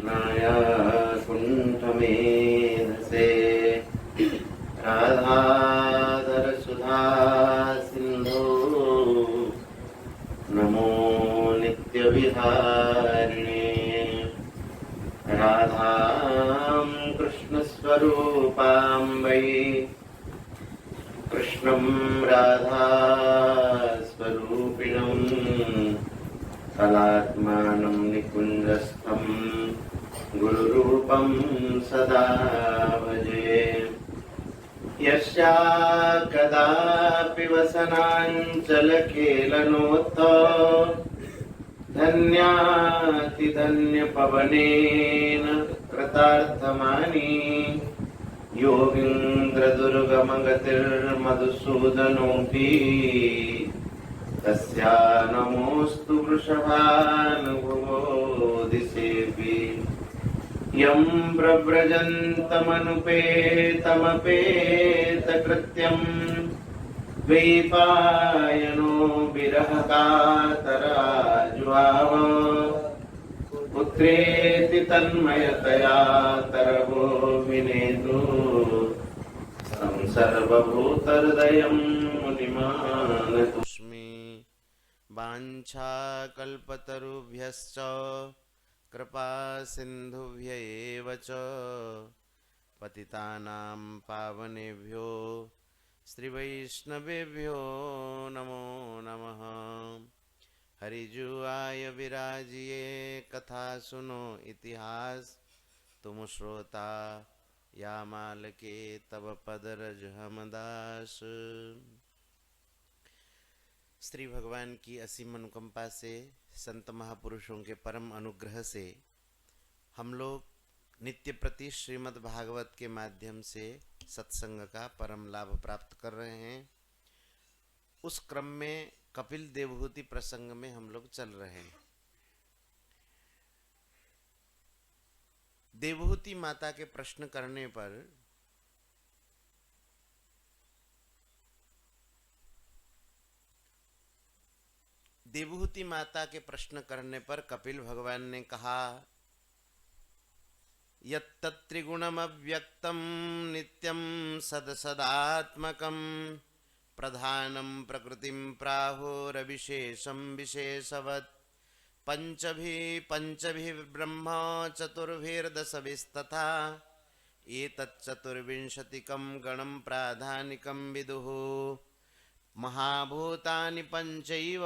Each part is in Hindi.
कृष्णाय कुण्ठमेधसे राधाधर सुधा सिंधु नमो नित्यविहारिणे राधां कृष्णस्वरूपां वै कृष्णं राधा स्वरूपिणं कलात्मानं निकुञ्जस्थं गुरुरूपं सदा भजे यस्या कदापि वसनाञ्चलखेलनोत्थ धन्यातिधन्यपवनेन कृतार्थमानि योगीन्द्रदुर्गमगतिर्मधुसूदनोऽपि तस्या नमोऽस्तु वृषभानुभवोऽधिसेऽपि यं प्रव्रजन्तमनुपेतमपेतकृत्यं द्वैपायनो विरहकातराजुहाव पुत्रेति तन्मयतया तरवो विनेदु तं सर्वभूतहृदयं मुनिमानतोऽस्मि वाञ्छाकल्पतरुभ्यश्च कृपा सिन्धुभ्यैव च पतितानां पावनेभ्यो श्रीवैष्णवेभ्यो नमो नमः। हरिजुआय विराजिए कथा सुनो इतिहास तुम श्रोता या माल के तब पदरज हमदास। श्री भगवान की असीम अनुकंपा से संत महापुरुषों के परम अनुग्रह से हम लोग नित्य प्रति श्रीमद् भागवत के माध्यम से सत्संग का परम लाभ प्राप्त कर रहे हैं। उस क्रम में कपिल देवहूति प्रसंग में हम लोग चल रहे हैं। देवहूति माता के प्रश्न करने पर कपिल भगवान ने कहा, यत्तत्त्रिगुणमव्यक्तं नित्यं सदसदात्मकं प्रधानं प्रकृतिं प्राहुरविशेषं विशेषवत् पंचभिः ब्रह्म चतुर्भिर्दशभिस्तथा एतच्चतुर्विंशतिकं गणं प्राधानिकं विदुः। महाभूतानि पञ्चैव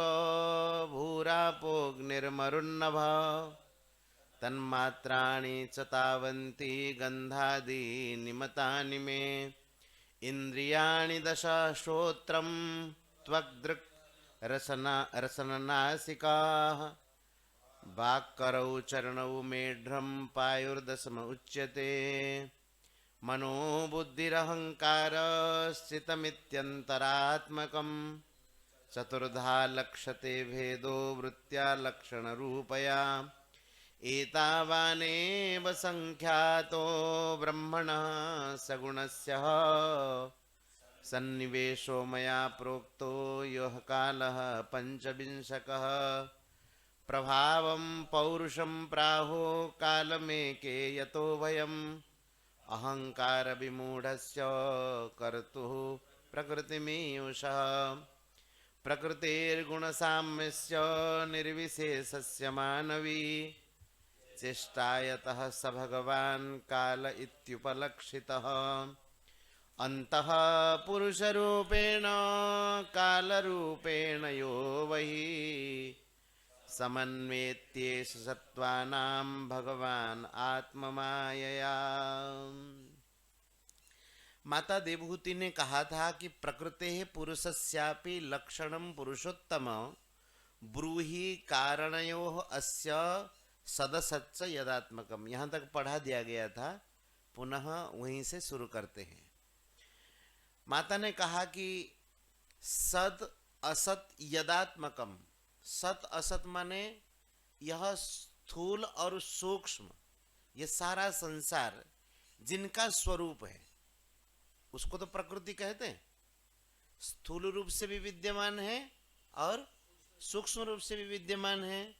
भूरापोऽग्निर्मरुन्नभः तन्मात्राणि च तावन्ति गन्धादीनि मतानि मे। इन्द्रियाणि दश श्रोत्रं त्वग्दृक् रसननासिकाः वाक्करौ चरणौ मेढ्रं पायुर्दशम उच्यते। मनो बुद्धिरहङ्कारश्चित्तमित्यन्तरात्मकं चतुर्धा लक्ष्यते भेदो वृत्त्या लक्षणरूपया। एतावानेव संख्यातो ब्रह्मणः सगुणस्य सन्निवेशो मया प्रोक्तो यः कालः पंचविंशकः। प्रभावं पौरुषं प्राहो कालमेके यतो भयम् अहंकार विमूढस्य कर्तुः प्रकृतिमीयुषः। प्रकृतेर्गुणसाम्यस्य निर्विशेषस्य मानवी चेष्टायतः स भगवान् काल इत्युपलक्षितः। अन्तः पुरुषरूपेण कालरूपेण यो वही समन्वेत्येष सत्त्वानां भगवान् आत्ममायया। माता देवहूति ने कहा था कि प्रकृते पुरुषस्यापि लक्षणं पुरुषोत्तम ब्रूहि कारणयोः अस्य सदसच्च यदात्मकम। यहाँ तक पढ़ा दिया गया था, पुनः वहीं से शुरू करते हैं। माता ने कहा कि सद असत यदात्मकम। सत असत माने यह स्थूल और सूक्ष्म, ये सारा संसार जिनका स्वरूप है उसको तो प्रकृति कहते हैं। स्थूल रूप से भी विद्यमान है और सूक्ष्म रूप से भी विद्यमान है।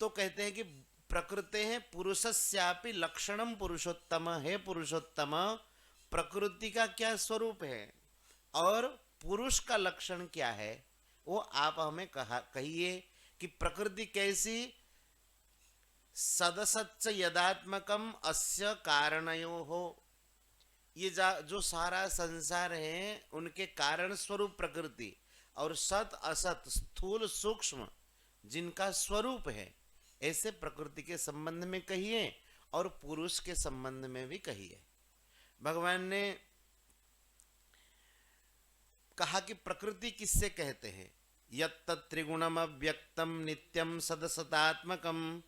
तो कहते हैं कि प्रकृते है पुरुषस्यापि लक्षणम पुरुषोत्तम, है पुरुषोत्तम प्रकृति का क्या स्वरूप है और पुरुष का लक्षण क्या है, वो आप हमें कहिए कि प्रकृति कैसी। सदसच्च यदात्मकम अस्य कारणयो हो, ये जो सारा संसार है उनके कारण स्वरूप प्रकृति, और सत असत स्थूल सूक्ष्म जिनका स्वरूप है, ऐसे प्रकृति के संबंध में कहिए और पुरुष के संबंध में भी कहिए। भगवान ने कहा कि प्रकृति किससे कहते हैं, यत्त त्रिगुणम अव्यक्तम नित्यम सदसतात्मकम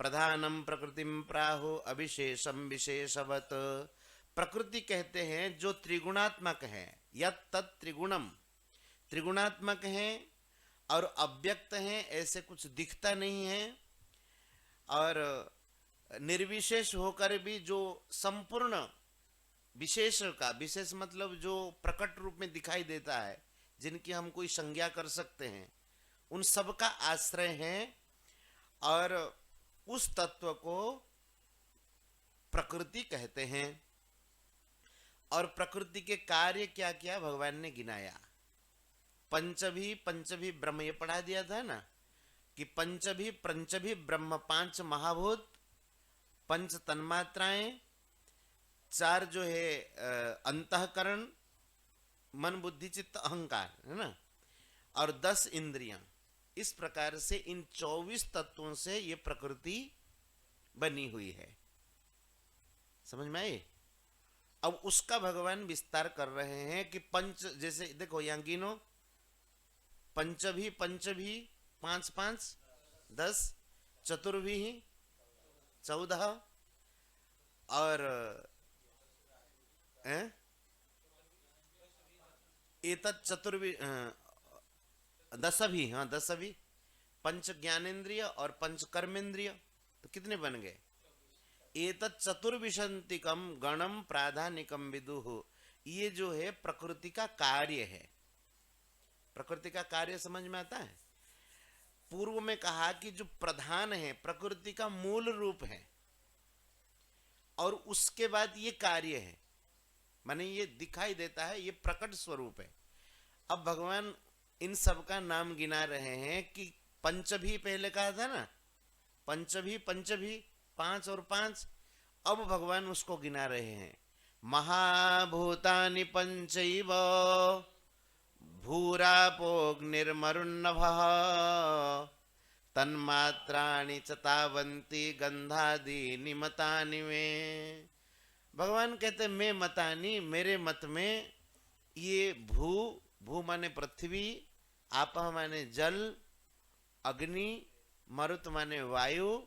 प्रधानम प्रकृतिम प्राहु अविशेषम विशेषवत। प्रकृति कहते हैं जो त्रिगुणात्मक है, यत्त त्रिगुणम, त्रिगुणात्मक है और अव्यक्त है, ऐसे कुछ दिखता नहीं है, और निर्विशेष होकर भी जो संपूर्ण विशेष का, विशेष मतलब जो प्रकट रूप में दिखाई देता है, जिनकी हम कोई संज्ञा कर सकते हैं, उन सब का आश्रय है। और उस तत्व को प्रकृति कहते हैं। और प्रकृति के कार्य क्या क्या भगवान ने गिनाया। पंचभी ब्रह्म, ये पढ़ा दिया था ना कि पंचभी ब्रह्म, 5 महाभूत, 5 तन्मात्राएं, 4 जो है अंतःकरण, मन बुद्धि चित्त अहंकार, है ना, और 10 इंद्रियां। इस प्रकार से इन 24 तत्वों से ये प्रकृति बनी हुई है। समझ में आई। अब उसका भगवान विस्तार कर रहे हैं कि पंच, जैसे देखो यहां गिनो, पंचभी 5 5 10, चतुर्भी 14, और एतत् चतुर्भी 10 भी, हाँ 10 भी, 5 ज्ञानेन्द्रिय और 5 कर्मेंद्रिय, तो कितने बन गए। एतत् चतुर्विशंतिकम गणम प्राधानिकम विदुः, ये जो है प्रकृति का कार्य है। प्रकृति का कार्य समझ में आता है। पूर्व में कहा कि जो प्रधान है, प्रकृति का मूल रूप है, और उसके बाद ये कार्य है, माने ये दिखाई देता है, ये प्रकट स्वरूप है। अब भगवान इन सब का नाम गिना रहे हैं कि पंचभी पहले कहा था ना, पंचभी 5 और 5, अब भगवान उसको गिना रहे हैं। महाभूतानि पंचैव भूरापोऽग्निर्मरुन्नभः तन्मात्राणि च तावन्ति गंधादीनि मतानि मे। भगवान कहते मैं मतानी, मेरे मत में ये भू माने पृथ्वी, आप माने जल, अग्नि, मरुत माने वायु,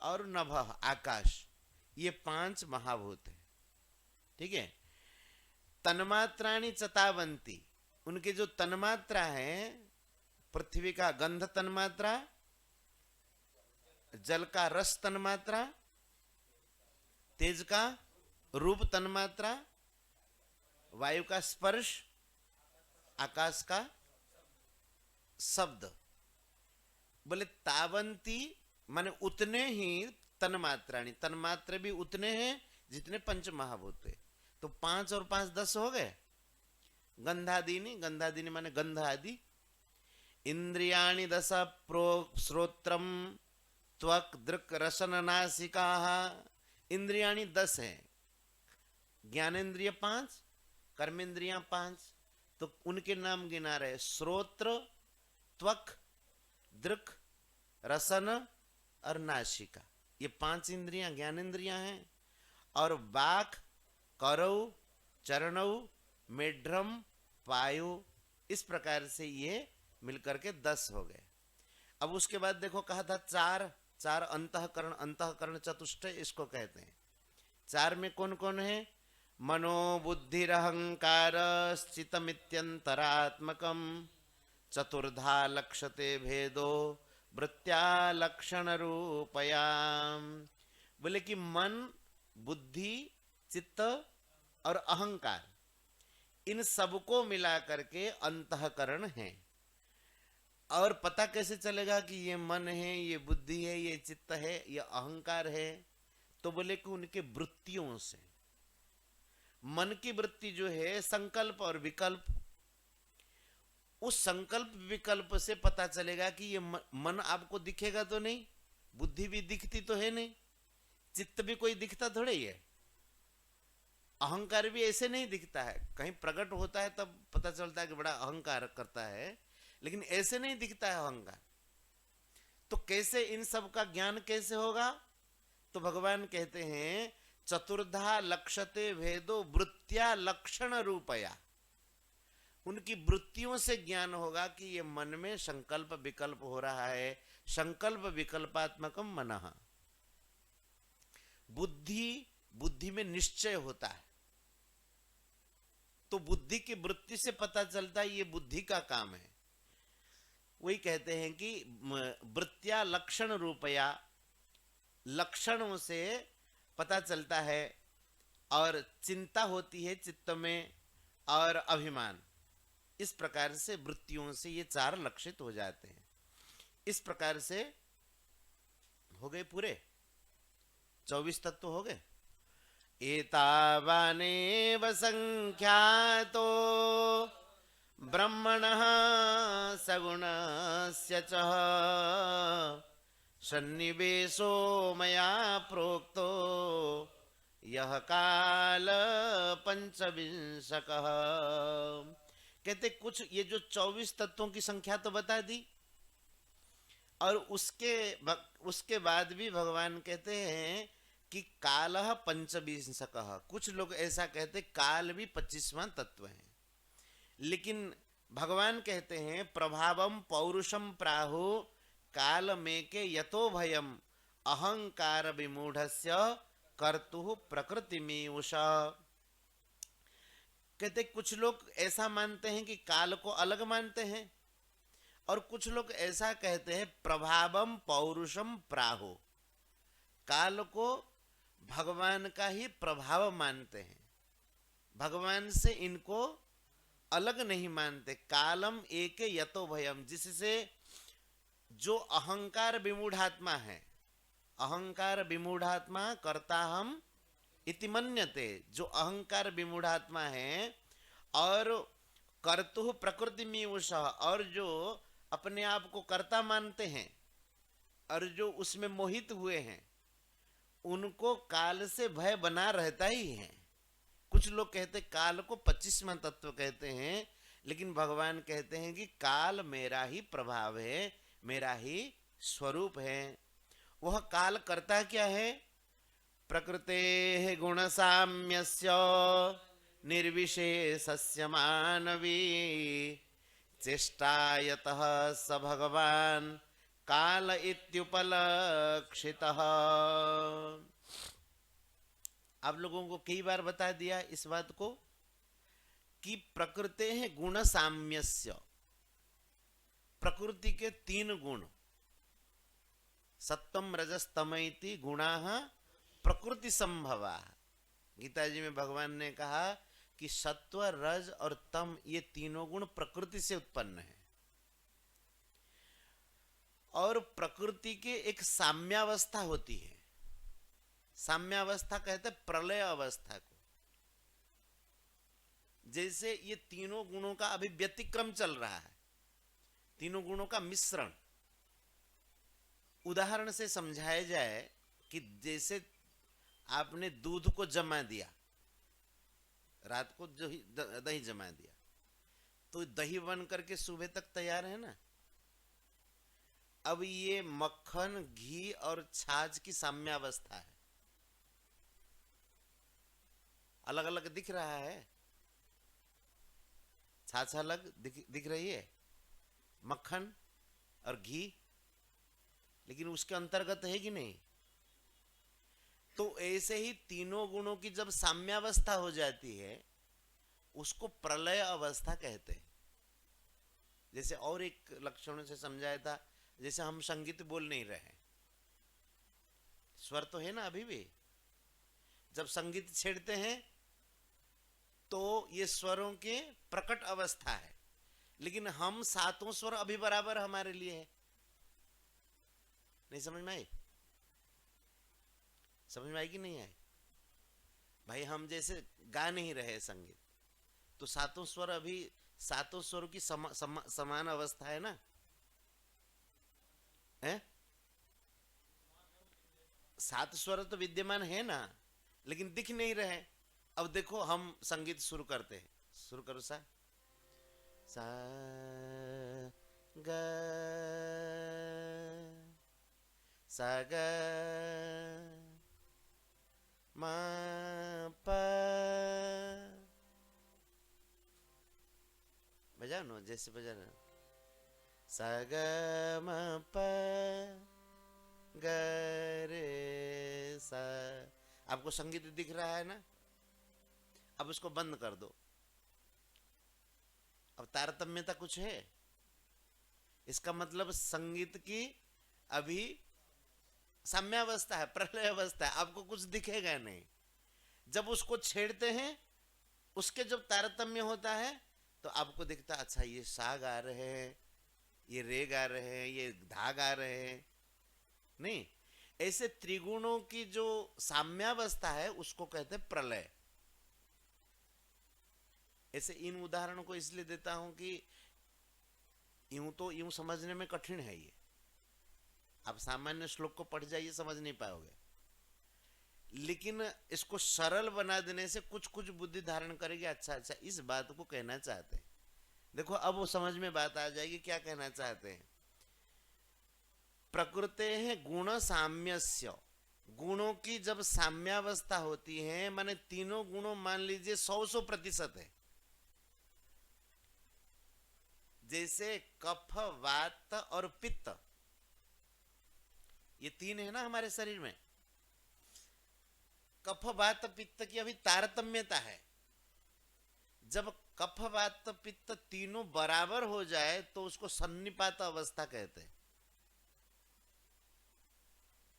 और नभः आकाश, ये 5 महाभूत है। ठीक है। तन्मात्राणि चतावंती, उनके जो तन्मात्रा है, पृथ्वी का गंध तन्मात्रा, जल का रस तन्मात्रा, तेज का रूप तन्मात्रा, वायु का स्पर्श, आकाश का शब्द। बोले तावंती माने उतने ही तन्मात्राणी, तन्मात्र भी उतने हैं जितने 5 महाभूत है। तो 5 और 5 10 हो गए। गंधादीनि, गंधादीनि माने गंध आदि। इंद्रियाणि 10 प्रो श्रोत्रम त्वक दृक् रसन नासिकाः, इंद्रियाणि 10 हैं। ज्ञानेन्द्रिय 5, कर्मेंद्रियां 5, तो उनके नाम गिना रहे, श्रोत्र, त्वक, दृक्, रसन और नासिका, ये 5 इंद्रियां ज्ञानेन्द्रियां हैं। और वाक, करौ, चरणौ, मेढ्रम, पायु, इस प्रकार से ये मिलकर के 10 हो गए। अब उसके बाद देखो कहा था 4 अंतःकरण, अंतःकरण चतुष्टय इसको कहते हैं। 4 में कौन कौन है। मनो बुद्धिरहंकार स्थितमित्यंतरात्मकम चतुर्धा लक्षते भेदो वृत्त्या लक्षण रूपयाम। बोले कि मन, बुद्धि, चित्त और अहंकार, इन सबको मिला करके अंतःकरण है। और पता कैसे चलेगा कि ये मन है, ये बुद्धि है, ये चित्त है, ये अहंकार है? तो बोले कि उनके वृत्तियों से। मन की वृत्ति जो है संकल्प और विकल्प, उस संकल्प विकल्प से पता चलेगा कि ये मन आपको दिखेगा तो नहीं, बुद्धि भी दिखती तो है नहीं, चित्त भी कोई दिखता थोड़े ही है, अहंकार भी ऐसे नहीं दिखता है। कहीं प्रकट होता है तब पता चलता है कि बड़ा अहंकार करता है, लेकिन ऐसे नहीं दिखता है अहंकार। तो कैसे इन सब का ज्ञान कैसे होगा? तो भगवान कहते हैं चतुर्धा लक्षते भेदो वृत्त्या लक्षण रूपया। उनकी वृत्तियों से ज्ञान होगा कि ये मन में संकल्प विकल्प हो रहा है, संकल्प विकल्पात्मकम मनः। बुद्धि, बुद्धि में निश्चय होता है, तो बुद्धि की वृत्ति से पता चलता है ये बुद्धि का काम है। वही कहते हैं कि वृत्त्या लक्षण रूपया, लक्षणों से पता चलता है, और चिंता होती है चित्त में, और अभिमान। इस प्रकार से वृत्तियों से ये चार लक्षित हो जाते हैं। इस प्रकार से हो गए पूरे 24 तत्व हो गए। एतावानेव संख्यातो ब्रह्मणः सगुणस्य च सन्निवेशो मया प्रोक्तो यह काल पंचविंशकः। कहते कुछ ये जो 24 तत्वों की संख्या तो बता दी, और उसके बाद भी भगवान कहते हैं कि कालः पंचविंशकः। कुछ लोग ऐसा कहते काल भी 25वां तत्व है, लेकिन भगवान कहते हैं प्रभावम पौरुषम प्राहु काल में के यतो भयम अहंकार विमूढ़स्य कर्तु प्रकृति में उषा। कहते कुछ लोग ऐसा मानते हैं कि काल को अलग मानते हैं, और कुछ लोग ऐसा कहते हैं प्रभावम पौरुषम प्राहो, काल को भगवान का ही प्रभाव मानते हैं, भगवान से इनको अलग नहीं मानते। कालम एक यतो भयम, जिससे जो अहंकार विमूढ़ात्मा है, अहंकार विमूढ़ात्मा कर्ता हम इति मन्यते, जो अहंकार विमूढ़ात्मा है और कर्तु प्रकृति में उषा, और जो अपने आप को कर्ता मानते हैं और जो उसमें मोहित हुए हैं, उनको काल से भय बना रहता ही है। कुछ लोग कहते काल को 25वां तत्व कहते हैं, लेकिन भगवान कहते हैं कि काल मेरा ही प्रभाव है, मेरा ही स्वरूप है। वह काल करता क्या है? प्रकृते गुण साम्यस्य निर्विशेषस्य मानवी चेष्टायतः स भगवान काल इत्युपलक्षितः। आप लोगों को कई बार बता दिया इस बात को कि प्रकृते है गुण साम्यस्य, प्रकृति के 3 गुण, सत्वम रजस तमैति गुणाः प्रकृति संभवा। गीता जी में भगवान ने कहा कि सत्व, रज और तम ये तीनों गुण प्रकृति से उत्पन्न है, और प्रकृति के एक साम्यावस्था होती है। साम्यावस्था कहते प्रलय अवस्था को। जैसे ये तीनों गुणों का अभी व्यतिक्रम चल रहा है, तीनों गुणों का मिश्रण। उदाहरण से समझाया जाए कि जैसे आपने दूध को जमा दिया, रात को जो दही जमा दिया, तो दही बन करके सुबह तक तैयार है ना। अब ये मक्खन, घी और छाछ की साम्यावस्था है, अलग अलग दिख रहा है। छाछ अलग दिख रही है, मक्खन और घी, लेकिन उसके अंतर्गत है कि नहीं? तो ऐसे ही तीनों गुणों की जब साम्यावस्था हो जाती है, उसको प्रलय अवस्था कहते हैं। जैसे और एक लक्षणों से समझाया था, जैसे हम संगीत बोल नहीं रहे, स्वर तो है ना अभी भी, जब संगीत छेड़ते हैं तो ये स्वरों के प्रकट अवस्था है, लेकिन हम सातों स्वर अभी बराबर हमारे लिए है। नहीं समझ में आई? समझ में आई कि नहीं आई? भाई हम जैसे गा नहीं रहे संगीत, तो सातों स्वर अभी सातों स्वरों की समान अवस्था है ना, है? सात स्वर तो विद्यमान है ना, लेकिन दिख नहीं रहे। अब देखो हम संगीत शुरू करते हैं, शुरू करो सा सा ग सा ग म प, बजाओ ना जैसे बजाना, सा ग म प ग रे सा। आपको संगीत दिख रहा है ना? अब उसको बंद कर दो। अब तारतम्यता कुछ है? इसका मतलब संगीत की अभी साम्यावस्था है, प्रलय अवस्था है, आपको कुछ दिखेगा नहीं। जब उसको छेड़ते हैं, उसके जब तारतम्य होता है, तो आपको दिखता अच्छा ये सा गा रहे हैं, ये रे गा रहे हैं, ये धा गा रहे हैं। नहीं, ऐसे त्रिगुणों की जो साम्यावस्था है उसको कहते हैं प्रलय। ऐसे इन उदाहरणों को इसलिए देता हूं कि यूं तो यूं समझने में कठिन है ये, आप सामान्य श्लोक को पढ़ जाइए समझ नहीं पाओगे, लेकिन इसको सरल बना देने से कुछ कुछ बुद्धि धारण करेगी। अच्छा अच्छा इस बात को कहना चाहते हैं, देखो अब वो समझ में बात आ जाएगी क्या कहना चाहते हैं। प्रकृते है गुण साम्यस्य, गुणों की जब साम्यावस्था होती है, माने तीनों गुणों मान लीजिए 100% है, जैसे कफ वात और पित्त, ये तीन है ना हमारे शरीर में। कफ वात पित्त की अभी तारतम्यता है। जब कफ वात पित्त तीनों बराबर हो जाए तो उसको सन्निपात अवस्था कहते हैं।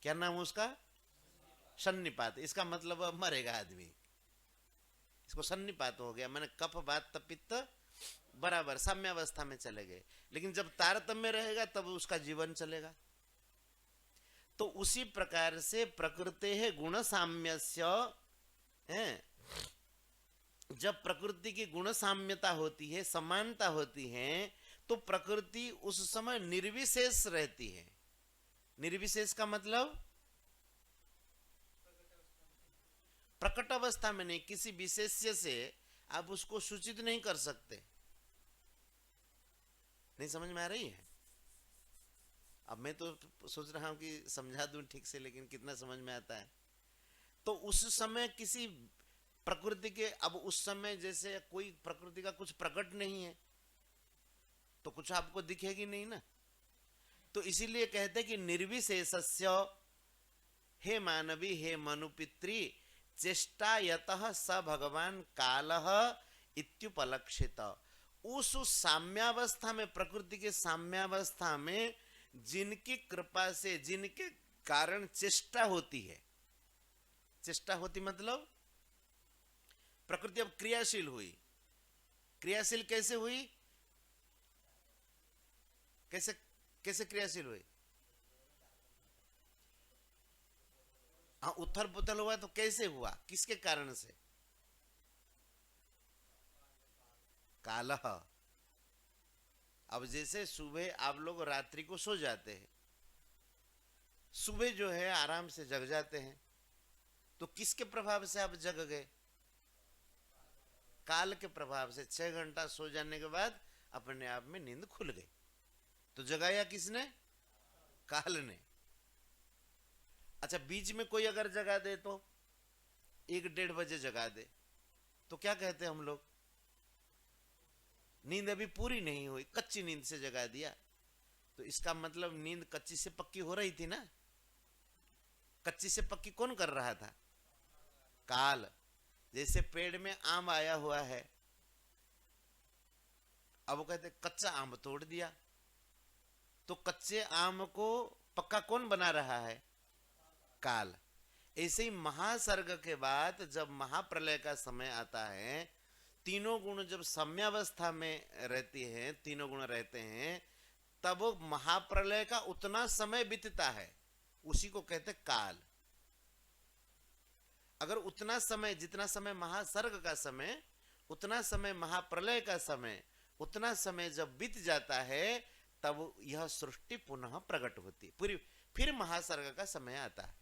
क्या नाम उसका? सन्निपात। इसका मतलब मरेगा आदमी, इसको सन्निपात हो गया, मैंने कफ वात पित्त बराबर साम्यावस्था में चले गए। लेकिन जब तारतम्य रहेगा तब उसका जीवन चलेगा। तो उसी प्रकार से प्रकृति है गुण साम्यस्य है, जब प्रकृति की गुण साम्यता होती है, समानता होती है, तो प्रकृति उस समय निर्विशेष रहती है। निर्विशेष का मतलब प्रकट अवस्था में नहीं, किसी विशेष्य से आप उसको सूचित नहीं कर सकते। नहीं समझ में आ रही है? अब मैं तो सोच रहा हूं कि समझा दूं ठीक से, लेकिन कितना समझ में आता है। तो उस समय किसी प्रकृति के, अब उस समय जैसे कोई प्रकृति का कुछ प्रकट नहीं है तो कुछ आपको दिखेगी नहीं ना। तो इसीलिए कहते हैं कि निर्विशेषस्य हे मानवी हे मनुपित्री चेष्टा यतः स भगवान कालः इत्युपलक्षित। उस साम्यावस्था में, प्रकृति के साम्यावस्था में जिनकी कृपा से, जिनके कारण चेष्टा होती है, चेष्टा होती मतलब प्रकृति अब क्रियाशील हुई। क्रियाशील कैसे हुई? कैसे कैसे क्रियाशील हुई? हाँ, उथल पुथल हुआ तो कैसे हुआ, किसके कारण से? कालह। अब जैसे सुबह आप लोग रात्रि को सो जाते हैं, सुबह जो है आराम से जग जाते हैं, तो किसके प्रभाव से आप जग गए? काल के प्रभाव से। 6 घंटा सो जाने के बाद अपने आप में नींद खुल गई, तो जगाया किसने? काल ने। अच्छा, बीच में कोई अगर जगा दे तो 1-1:30 बजे जगा दे, तो क्या कहते हैं हम लोग? नींद अभी पूरी नहीं हुई, कच्ची नींद से जगा दिया। तो इसका मतलब नींद कच्ची से पक्की हो रही थी ना। कच्ची से पक्की कौन कर रहा था? काल। जैसे पेड़ में आम आया हुआ है, अब वो कहते कच्चा आम तोड़ दिया, तो कच्चे आम को पक्का कौन बना रहा है? काल। ऐसे ही महासर्ग के बाद जब महाप्रलय का समय आता है, तीनों गुण जब साम्यावस्था में रहती हैं, तीनों गुण रहते हैं, तब महाप्रलय का उतना समय बीतता है, उसी को कहते काल। अगर उतना समय, जितना समय महासर्ग का समय, उतना समय महाप्रलय का समय, उतना समय जब बीत जाता है, तब यह सृष्टि पुनः प्रकट होती पूरी, फिर महासर्ग का समय आता है।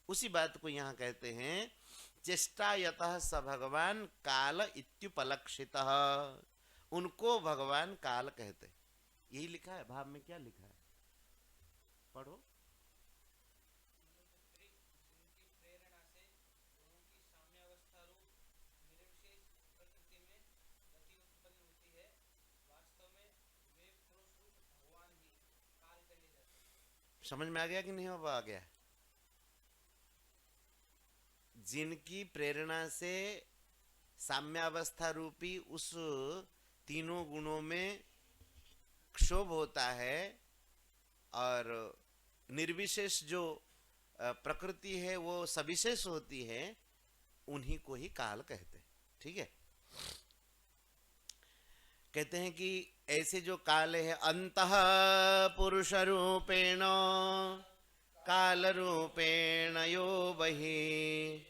उसी बात को यहां कहते हैं चेष्टायतः स भगवान काल इत्युपलक्षितः, उनको भगवान काल कहते। यही लिखा है भाव में। क्या लिखा है पढ़ो। समझ में आ गया कि नहीं हो आ गया? जिनकी प्रेरणा से साम्यावस्था रूपी उस तीनों गुणों में क्षोभ होता है और निर्विशेष जो प्रकृति है वो सविशेष होती है, उन्हीं को ही काल कहते हैं। ठीक है, कहते हैं कि ऐसे जो काल है अंतः पुरुष रूपेण काल रूपेण यो वही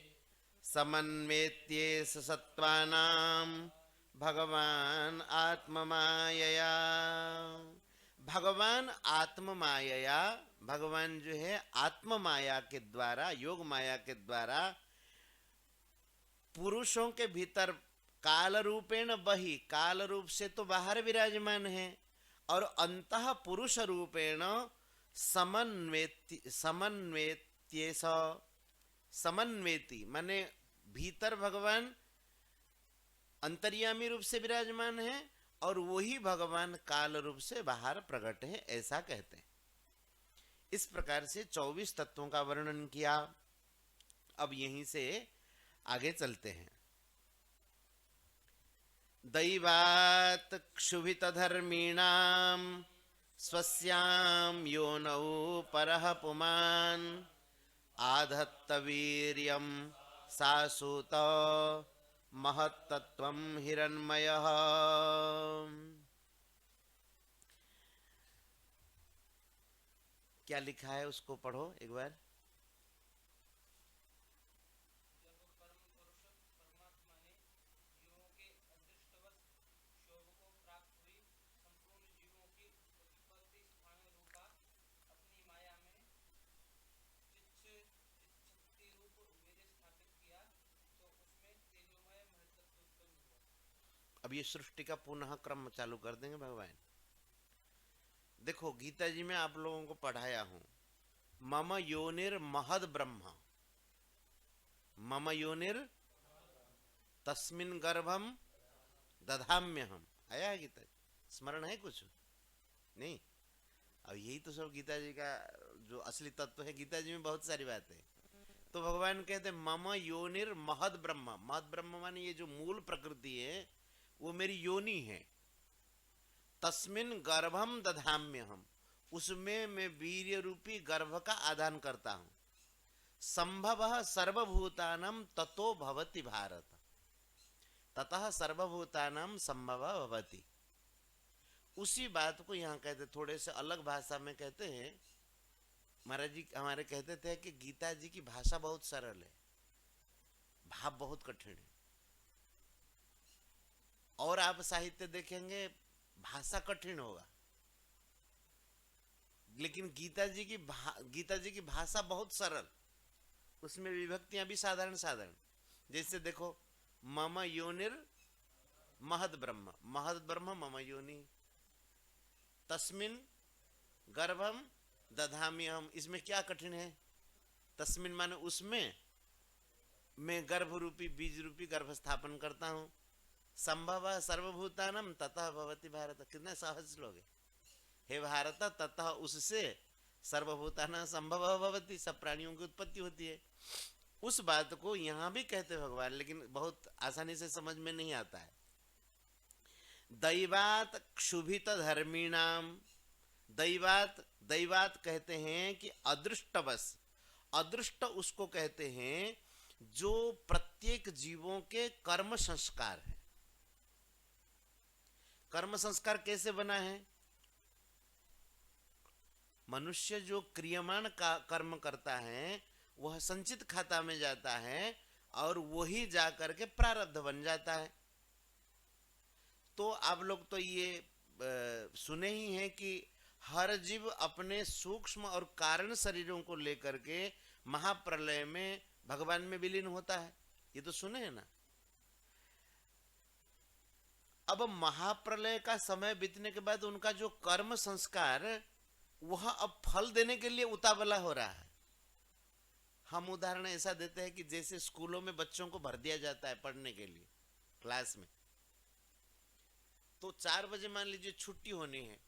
समन्वेत्येष सत्त्वानां भगवान आत्ममायया। भगवान आत्ममायया, भगवान जो है आत्म माया के द्वारा, योग माया के द्वारा पुरुषों के भीतर काल रूपेण बही, काल रूप से तो बाहर विराजमान है, और अंतः पुरुष रूपेण समन्वेति माने भीतर भगवान अंतर्यामी रूप से विराजमान है और वही भगवान काल रूप से बाहर प्रकट है, ऐसा कहते हैं। इस प्रकार से 24 तत्वों का वर्णन किया। अब यहीं से आगे चलते हैं। दैवात् क्षुभित धर्मीणां स्वस्यां योनौ परः पुमान् आधत्त वीर्यं सासूत महत्तत्वं हिरण्मयः। क्या लिखा है उसको पढ़ो एक बार। अब ये सृष्टि का पुनः क्रम चालू कर देंगे भगवान। देखो गीता जी में आप लोगों को पढ़ाया हूं, मम योनिर महद ब्रह्म, मम योनिर तस्मिन् गर्भम दधाम्यहम, आया है गीता जी? स्मरण है कुछ? नहीं। अब यही तो सब गीता जी का जो असली तत्व है। गीता जी में बहुत सारी बातें। तो भगवान कहते मम योनिर महद ब्रह्म, महद ब्रह्म माने ये जो मूल प्रकृति है वो मेरी योनि है। तस्मिन् गर्भम दधाम्यहम, उसमें मैं वीर्य रूपी गर्भ का आदान करता हूं। संभवः सर्वभूतानां ततो भवति भारत, ततः सर्वभूतानां संभवः भवति। उसी बात को यहाँ कहते, थोड़े से अलग भाषा में कहते हैं। महाराज जी हमारे कहते थे कि गीता जी की भाषा बहुत सरल है, भाव बहुत कठिन है। और आप साहित्य देखेंगे भाषा कठिन होगा, लेकिन गीता जी की भाषा बहुत सरल, उसमें विभक्तियां भी साधारण साधारण। जैसे देखो मम योनिर महद ब्रह्म, महद ब्रह्म मम योनि, तस्मिन् गर्भम दधामि हम, इसमें क्या कठिन है? तस्मिन् माने उसमें मैं गर्भ रूपी बीज रूपी गर्भ स्थापन करता हूं। संभव सर्वभूतानम ततः भवति भारत, कितना सहज श्लोक है। हे भारत, ततः उससे सर्वभूतानां संभव भवति, सब प्राणियों की उत्पत्ति होती है। उस बात को यहां भी कहते भगवान, लेकिन बहुत आसानी से समझ में नहीं आता है। दैवात क्षुभित धर्मीणाम, दैवात, दैवात कहते हैं कि अदृष्टवश, अदृष्ट उसको कहते हैं जो प्रत्येक जीवों के कर्म संस्कार है। कर्म संस्कार कैसे बना है? मनुष्य जो क्रियमाण का कर्म करता है वह संचित खाता में जाता है और वही जा करके प्रारब्ध बन जाता है। तो आप लोग तो ये सुने ही हैं कि हर जीव अपने सूक्ष्म और कारण शरीरों को लेकर के महाप्रलय में भगवान में विलीन होता है, ये तो सुने हैं ना। अब महाप्रलय का समय बीतने के बाद उनका जो कर्म संस्कार वह अब फल देने के लिए उतावला हो रहा है। हम उदाहरण ऐसा देते हैं कि जैसे स्कूलों में बच्चों को भर दिया जाता है पढ़ने के लिए क्लास में, तो 4 बजे मान लीजिए छुट्टी होनी है,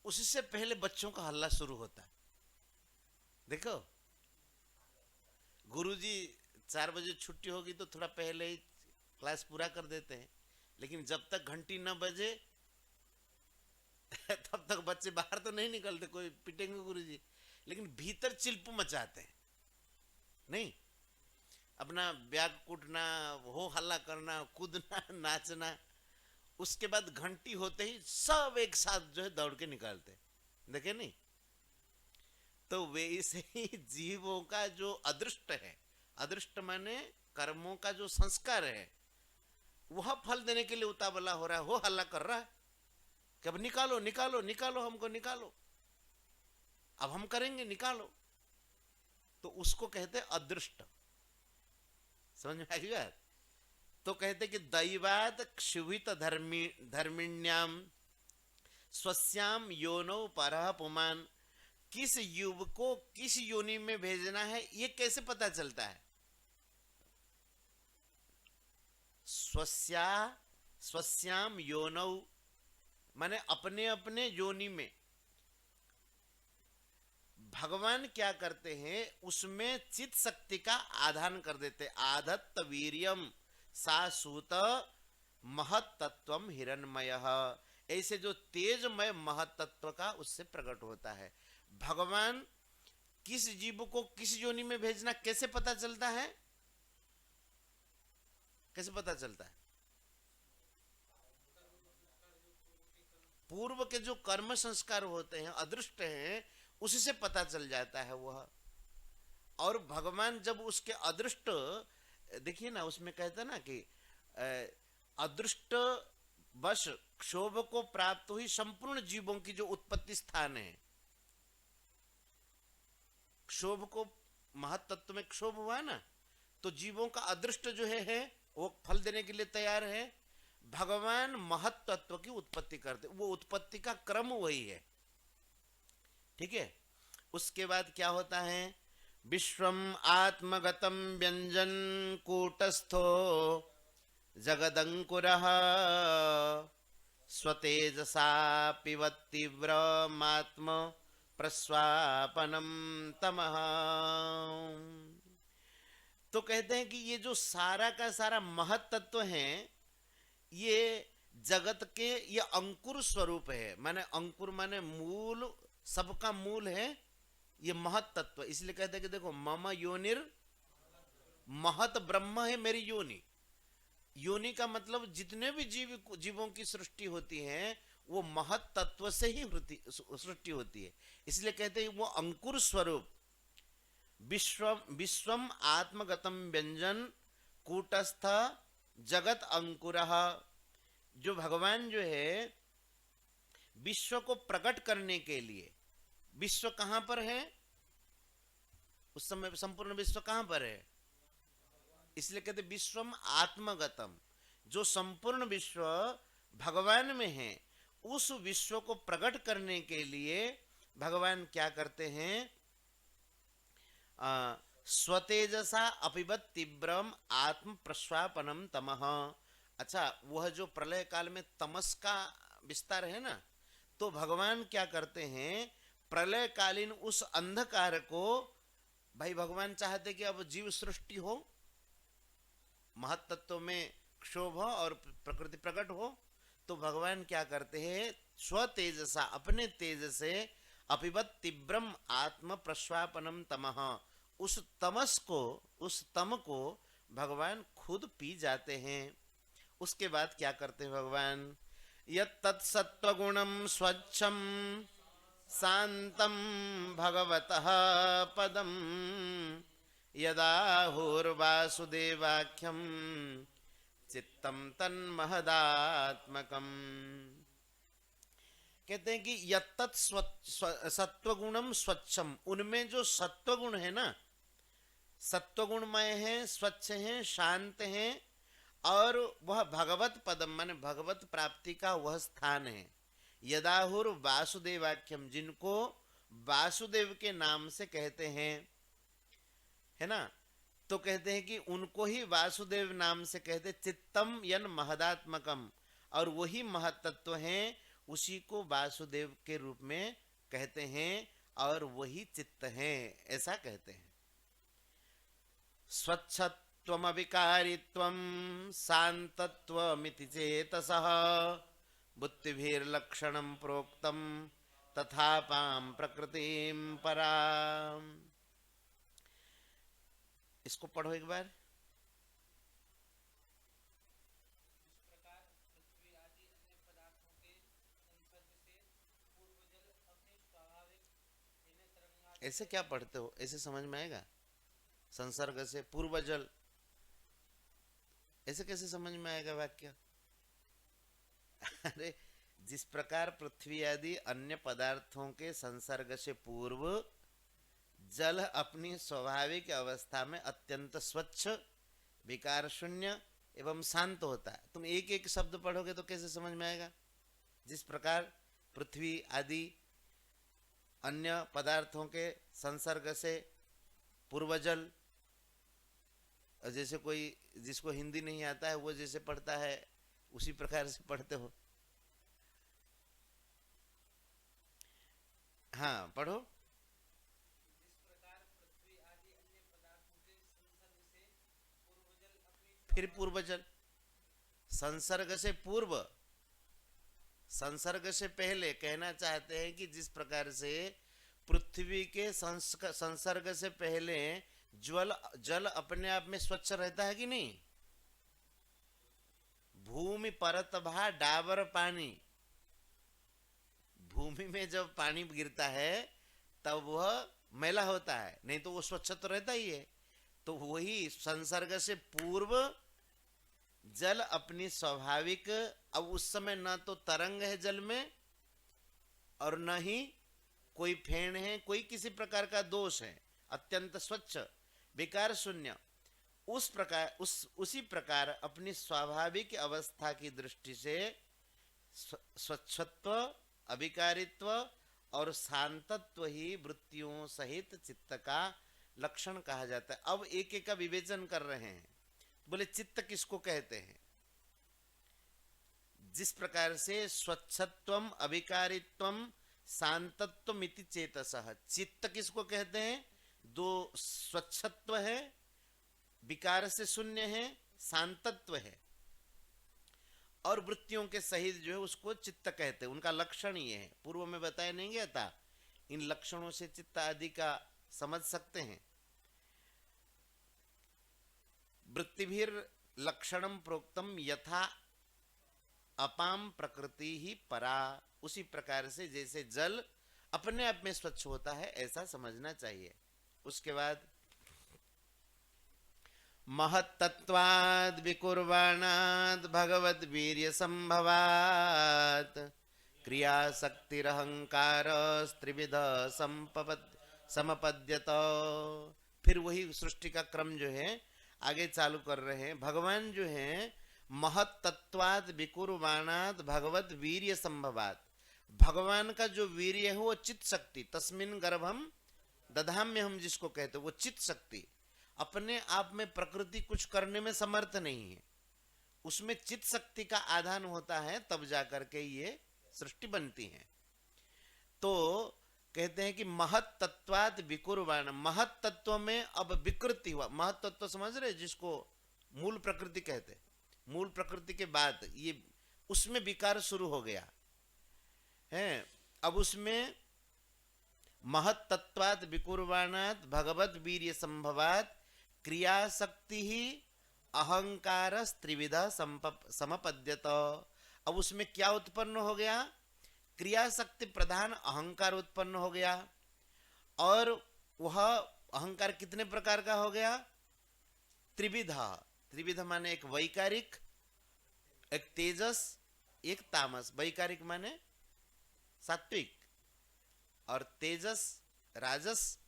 उससे पहले बच्चों का हल्ला शुरू होता है। देखो गुरुजी 4 बजे छुट्टी होगी तो थोड़ा पहले ही क्लास पूरा कर देते हैं, लेकिन जब तक घंटी न बजे तब तक बच्चे बाहर तो नहीं निकलते, कोई पिटेंगे गुरुजी, लेकिन भीतर चिल्प मचाते हैं। नहीं, अपना बैग कूटना, हो हल्ला करना, कूदना, नाचना, उसके बाद घंटी होते ही सब एक साथ जो है दौड़ के निकालते हैं, देखे नहीं। तो वैसे ही जीवों का जो अदृष्ट है, अदृष्ट माने कर्मों का जो संस्कार है, वह फल देने के लिए उतावला हो रहा है, हो हल्ला कर रहा है कि अब निकालो निकालो निकालो, हमको निकालो, अब हम करेंगे, निकालो। तो उसको कहते अदृष्ट। समझ में आई बात? तो कहते कि दैवात क्षुभित धर्मिण्याम स्वस्याम योनौ परः पुमान। किस युव को किस योनि में भेजना है ये कैसे पता चलता है? स्वस्याम योनौ माने अपने अपने योनि में। भगवान क्या करते हैं, उसमें चित शक्ति का आधान कर देते। आधत्त वीर्यम सासूत महत्तत्वम हिरणमयः, ऐसे जो तेजमय महत्तत्व का उससे प्रकट होता है। भगवान किस जीव को किस योनि में भेजना कैसे पता चलता है? कैसे पता चलता है? पूर्व के जो कर्म संस्कार होते हैं, अदृष्ट हैं, उससे पता चल जाता है वह। और भगवान जब उसके अदृष्ट, देखिए ना उसमें कहता ना कि अदृष्ट वश क्षोभ को प्राप्त हुई संपूर्ण जीवों की जो उत्पत्ति स्थान है, क्षोभ को महत्तत्व में क्षोभ हुआ ना, तो जीवों का अदृष्ट जो है वो फल देने के लिए तैयार है। भगवान महत्तत्व की उत्पत्ति करते, वो उत्पत्ति का क्रम वही है। ठीक है। उसके बाद क्या होता है? विश्वम आत्मगतम व्यंजन कूटस्थो जगदंकुरः स्वतेजसा पिबत्तीव्रमात्म प्रस्वापनम तमः। तो कहते हैं कि ये जो सारा का सारा महत्तत्व है, ये जगत के ये अंकुर स्वरूप है। माने अंकुर माने मूल, सबका मूल है ये महत्तत्व। इसलिए कहते हैं कि देखो मम योनिर महत ब्रह्म है मेरी योनि। योनि का मतलब जितने भी जीवों की सृष्टि होती है वो महत तत्व से ही सृष्टि होती है। इसलिए कहते हैं वो अंकुर स्वरूप। विश्वम आत्मगतम व्यंजन कूटस्थ जगत अंकुरः। जो भगवान जो है विश्व को प्रकट करने के लिए, विश्व कहां पर है उस समय? संपूर्ण विश्व कहां पर है? इसलिए कहते विश्वम आत्मगतम, जो संपूर्ण विश्व भगवान में है, उस विश्व को प्रकट करने के लिए भगवान क्या करते हैं? स्वतेजसा अपिबत तीव्रम आत्म प्रस्वापनम तमः। अच्छा, वह जो प्रलय काल में तमस का विस्तार है ना, तो भगवान क्या करते हैं? प्रलय कालीन उस अंधकार को, भाई भगवान चाहते कि अब जीव सृष्टि हो, महत्तत्व में क्षोभ और प्रकृति प्रकट हो, तो भगवान क्या करते हैं? स्वतेजसा, अपने तेज से अपिबत तीव्रम आत्म प्रस्वापनम तमः, उस तमस को, उस तम को भगवान खुद पी जाते हैं। उसके बाद क्या करते हैं भगवान? यत्तत्सत्त्वगुणं स्वच्छं शान्तं भगवतः पदं यदाहुर्वासुदेवाख्यं चित्तं तन्महदात्मकम्। कहते हैं कि यत्तत् सत्वगुणम स्वच्छम, उनमें जो सत्वगुण है ना, सत्वगुणमय है, स्वच्छ है, शांत है, और वह भगवत पदम माने भगवत प्राप्ति का वह स्थान है। यदाहुर वासुदेवाख्यम, जिनको वासुदेव के नाम से कहते हैं, है ना, तो कहते हैं कि उनको ही वासुदेव नाम से कहते, चित्तम यन महदात्मकम, और वही महतत्व हैं, उसी को वासुदेव के रूप में कहते हैं, और वही चित्त हैं, ऐसा कहते हैं। स्वच्छत्वमविकारित्वं शान्तत्वमिति चेतसः बुद्धिभिर्लक्षणं प्रोक्तं तथापां प्रकृतिं पराम्। इसको पढ़ो एक बार। ऐसे क्या पढ़ते हो, ऐसे समझ में आएगा? संसर्ग से पूर्व जल, ऐसे कैसे समझ में आएगा वाक्य? अरे जिस प्रकार पृथ्वी आदि अन्य पदार्थों के संसर्ग से पूर्व जल अपनी स्वाभाविक अवस्था में अत्यंत स्वच्छ, विकार शून्य एवं शांत होता है। तुम एक एक शब्द पढ़ोगे तो कैसे समझ में आएगा? जिस प्रकार पृथ्वी आदि अन्य पदार्थों के संसर्ग से पूर्व जल, जैसे कोई जिसको हिंदी नहीं आता है वो जैसे पढ़ता है उसी प्रकार से पढ़ते हो। हाँ पढ़ो। फिर पूर्व जल, संसर्ग से पूर्व, संसर्ग से पहले कहना चाहते हैं कि जिस प्रकार से पृथ्वी के संसर्ग से पहले जल अपने आप में स्वच्छ रहता है कि नहीं? भूमि परत भा डाबर पानी, भूमि में जब पानी गिरता है तब वह मैला होता है, नहीं तो वो स्वच्छ तो रहता ही है। तो वही संसर्ग से पूर्व जल अपनी स्वाभाविक, अब उस समय न तो तरंग है जल में और न ही कोई फेन है, कोई किसी प्रकार का दोष है, अत्यंत स्वच्छ विकार शून्य। उस प्रकार उसी प्रकार अपनी स्वाभाविक अवस्था की दृष्टि से स्वच्छत्व, अविकारित्व और शांतत्व ही वृत्तियों सहित चित्त का लक्षण कहा जाता है। अब एक एक का विवेचन कर रहे हैं। बोले चित्त किसको कहते हैं? जिस प्रकार से स्वच्छत्वम, अविकारित्वम, शांतत्वम इति चेतसः, चित्त किसको कहते हैं? दो स्वच्छत्व है, विकार से शून्य है, शांतत्व है, और वृत्तियों के सहित जो है उसको चित्त कहते हैं। उनका लक्षण ये है, पूर्व में बताया नहीं गया था। इन लक्षणों से चित्त आदि का समझ सकते हैं। वृत्तिभिर लक्षणम प्रोक्तम यथा अपाम प्रकृति ही परा, उसी प्रकार से जैसे जल अपने आप में स्वच्छ होता है ऐसा समझना चाहिए। उसके बाद महत्तत्वाद् विकुर्वाणाद् भगवद् वीर्य संभवात् क्रियाशक्तिरहंकार त्रिविध समपद्यत। फिर वही सृष्टि का क्रम जो है आगे चालू कर रहे हैं। भगवान जो है महत्तत्वाद् विकुर्वाणाद् भगवद् वीर्य संभवात्, भगवान का जो वीर्य है वो चित्त शक्ति, तस्मिन् गर्भम दधाम्य हम जिसको कहते हैं, वो चित्त शक्ति अपने आप में प्रकृति कुछ करने में समर्थ नहीं है, उसमें चित्त शक्ति का आधान होता है, तब जाकर के ये सृष्टि बनती है। तो कहते हैं कि महत तत्वात् विकुर्वाण, महत तत्व में अब विकृति हुआ। महत तत्व समझ रहे जिसको मूल प्रकृति कहते हैं, मूल प्रकृति के बाद ये उसमें विकार शुरू हो गया है। अब उसमें महत तत्वात् विकुर्वाणात् भगवद् वीर्य संभवात् क्रियाशक्ति ही अहंकार त्रिविध समपद्यत। अब उसमें क्या उत्पन्न हो गया? क्रिया शक्ति प्रधान अहंकार उत्पन्न हो गया। और वह अहंकार कितने प्रकार का हो गया? त्रिविधा। त्रिविध माने एक वैकारिक, एक तेजस, एक तामस। वैकारिक माने सात्विक, और तेजस राजस,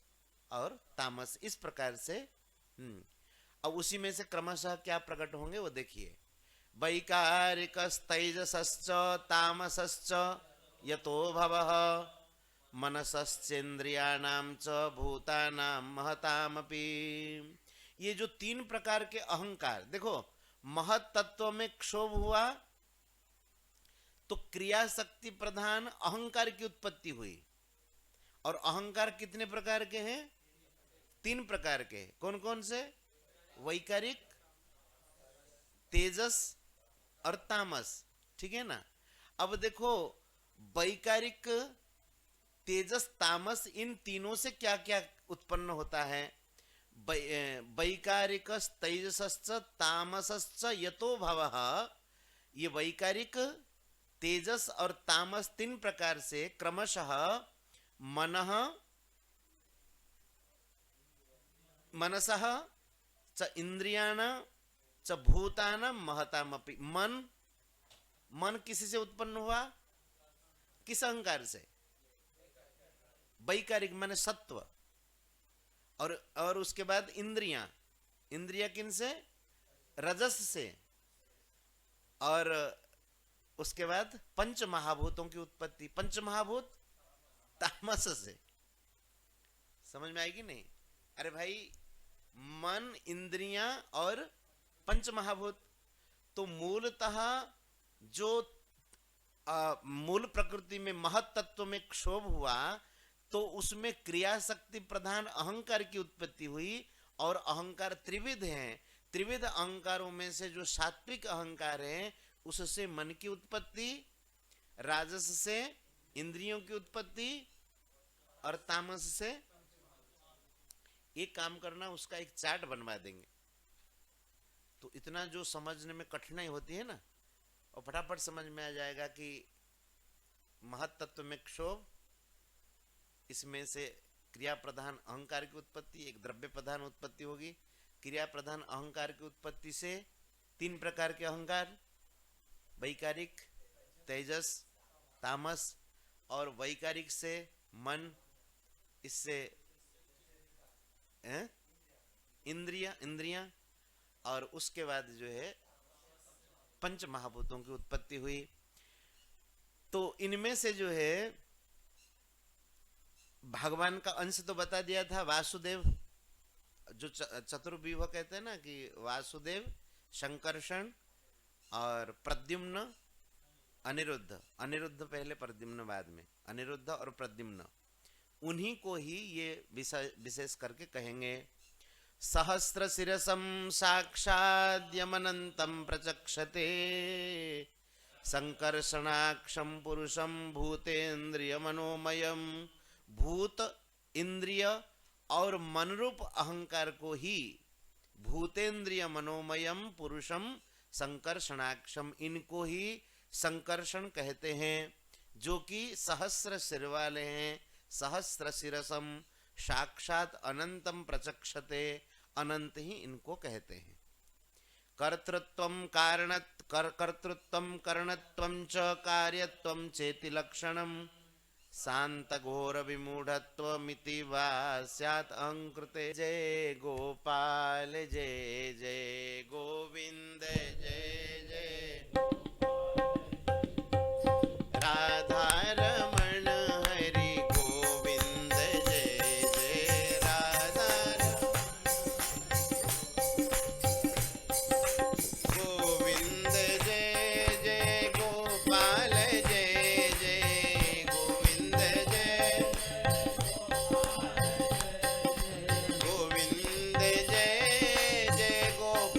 और तामस। इस प्रकार से अब उसी में से क्रमशः क्या प्रकट होंगे वो देखिए। वैकारिकस्तैजसश्च तामसश्च यतो भवः मनसश्चेन्द्रियाणां च भूतानां महतामपि। ये जो तीन प्रकार के अहंकार, देखो महत तत्व में क्षोभ हुआ तो क्रिया शक्ति प्रधान अहंकार की उत्पत्ति हुई। और अहंकार कितने प्रकार के हैं? तीन प्रकार के। कौन कौन से? वैकारिक, तेजस और तामस। ठीक है ना? अब देखो वैकारिक, तेजस, तामस, इन तीनों से क्या क्या उत्पन्न होता है? वैकारिक तेजसश्च तामसश्च यतो भवः। ये वैकारिक, तेजस और तामस तीन प्रकार से क्रमशः मनसः च इंद्रियाणां च भूतानां महतामपि। मन किसी से उत्पन्न हुआ? किस अहंकार से? वैकारिक माने सत्व। और उसके बाद इंद्रियां किन से? रजस से। और उसके बाद पंच महाभूतों की उत्पत्ति। पंच महाभूत तामस से। समझ में आएगी नहीं? अरे भाई, मन, इंद्रियां और पंच महाभूत। तो मूलतः जो मूल प्रकृति में महत तत्व में क्षोभ हुआ तो उसमें क्रिया शक्ति प्रधान अहंकार की उत्पत्ति हुई। और अहंकार त्रिविध हैं। त्रिविध अहंकारों में से जो सात्विक अहंकार है उससे मन की उत्पत्ति, राजस से इंद्रियों की उत्पत्ति, और तामस से। एक काम करना, उसका एक चार्ट बनवा देंगे तो इतना जो समझने में कठिनाई होती है ना, और फटाफट समझ में आ जाएगा कि महत तत्व में क्षोभ, इसमें से क्रिया प्रधान अहंकार की उत्पत्ति, एक द्रव्य प्रधान उत्पत्ति होगी। क्रिया प्रधान अहंकार की उत्पत्ति से तीन प्रकार के अहंकार, वैकारिक, तेजस, तामस, और वैकारिक से मन, इससे इंद्रियां, और उसके बाद जो है पंच महाभूतों की उत्पत्ति हुई। तो इनमें से जो है भगवान का अंश तो बता दिया था, वासुदेव, जो चतुर्व्यूह कहते हैं ना, कि वासुदेव, शंकर्षण और प्रद्युम्न, अनिरुद्ध। अनिरुद्ध पहले, प्रद्युम्न बाद में। अनिरुद्ध और प्रद्युम्न, उन्हीं को ही ये विशेष करके कहेंगे। सहस्र शिरसम साक्षाद्यमनंतम प्रचक्षते संकर्षणाक्षम पुरुषम भूतेन्द्रिय मनोमयम। भूत, इंद्रिय और मनरूप अहंकार को ही भूतेन्द्रिय मनोमयम पुरुषम संकर्षणाक्षम, इनको ही संकर्षण कहते हैं, जो कि सहस्र सिर वाले हैं। सहस्र शिरसम, साक्षात अनंतम प्रचक्षते, अनंत ही इनको कहते हैं। कर्तृत्वं कर्तृत्वं करणत्वं च कार्यत्वं चेति लक्षणं शांत घोर विमूढ़त्वमिति वा स्यात् अहंकृते। जय गोपाल जय जय गोविंद जय जय राधा रमण हरि गोविंद जय जय राधा गोविंद जय जय गोपाल जय जय गोविंद जय गोविंद जय जय गोपाल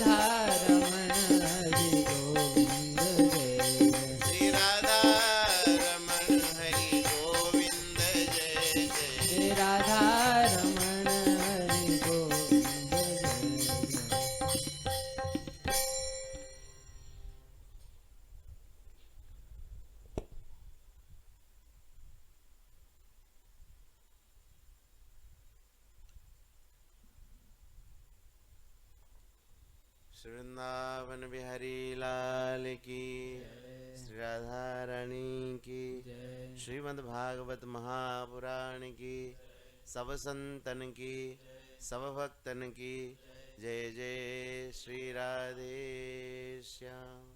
राधा रमण हरि गोविंद जय जय। श्री राधा रमण हरि गोविंद जय जय। श्री राधा रमण हरि गोविंद जय जय। श्री वृंदावन बिहारी लाल की, श्री राधा रानी की, श्रीमद् भागवत महापुराण की, सब संतन की, सब भक्तन की। जय जय श्री राधे श्याम।